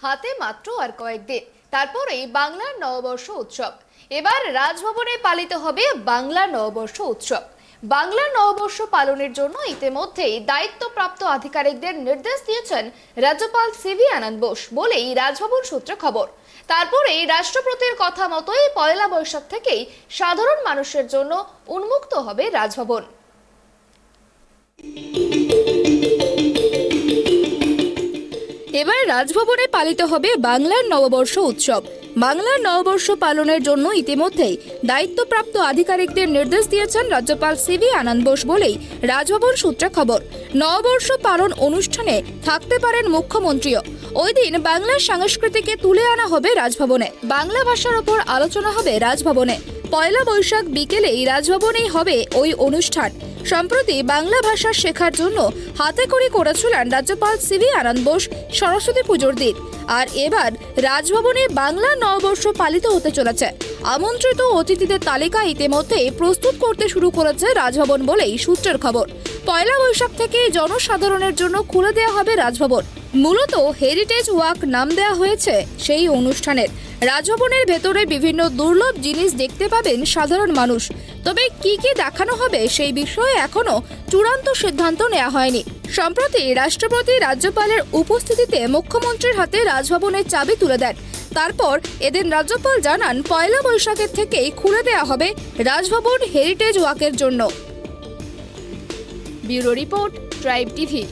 হাতে মাত্র আর কয়েকদিন, তারপরেই বাংলার নববর্ষ উৎসব। এবার রাজভবনে পালিত হবে বাংলা নববর্ষ উৎসব। বাংলা নববর্ষ পালনের জন্য ইতিমধ্যেই দায়িত্বপ্রাপ্ত আধিকারিকদের নির্দেশ দিয়েছেন রাজ্যপাল সিভি আনন্দ বোস বলেই রাজভবন সূত্রে খবর। তারপরেই রাষ্ট্রপতির কথা মতোই পয়লা বৈশাখ থেকেই সাধারণ মানুষের জন্য উন্মুক্ত হবে রাজভবন। এবার রাজভবনে পালিত হবে বাংলার নববর্ষ উৎসব। বাংলার নববর্ষ পালনের জন্য ইতিমধ্যেই দায়িত্বপ্রাপ্ত আধিকারিকদের নির্দেশ দিয়েছেন রাজ্যপাল সিভি আনন্দ বোস বলেই রাজভবন সূত্রে খবর। নববর্ষ পালন অনুষ্ঠানে থাকতে পারেন মুখ্যমন্ত্রীও। ওই দিন বাংলার সংস্কৃতিকে তুলে আনা হবে রাজভবনে। বাংলা ভাষার ওপর আলোচনা হবে রাজভবনে। পয়লা বৈশাখ বিকেলেই রাজভবনেই হবে ওই অনুষ্ঠান। সম্প্রতি বাংলা ভাষা শেখার জন্য হাতে করেছিলেন রাজ্যপাল সিভি আনন্দ বোস সরস্বতী পুজোর দিন। আর এবার রাজভবনে বাংলা নববর্ষ পালিত হতে চলেছে। আমন্ত্রিত অতিথিদের তালিকা ইতিমধ্যেই প্রস্তুত করতে শুরু করেছে রাজভবন বলেই সূত্রের খবর। পয়লা বৈশাখ থেকে জনসাধারণের জন্য খুলে দেওয়া হবে রাজভবন। মূলত হেরিটেজ ওয়াক নাম দেওয়া হয়েছে সেই অনুষ্ঠানের। রাজভবনের ভেতরে বিভিন্ন দুর্লভ জিনিস দেখতে পাবেন সাধারণ মানুষ। তবে কি কি দেখানো হবে সেই বিষয়ে এখনো চূড়ান্ত সিদ্ধান্ত নেওয়া হয়নি। সম্প্রতি রাষ্ট্রপতি রাজ্যপালের উপস্থিতিতে মুখ্যমন্ত্রীর হাতে রাজভবনের চাবি তুলে দেন। তারপর এদিন রাজ্যপাল জানান পয়লা বৈশাখের থেকেই খুলে দেওয়া হবে রাজভবন হেরিটেজ ওয়াকের জন্য। Bureau report, tribe TV.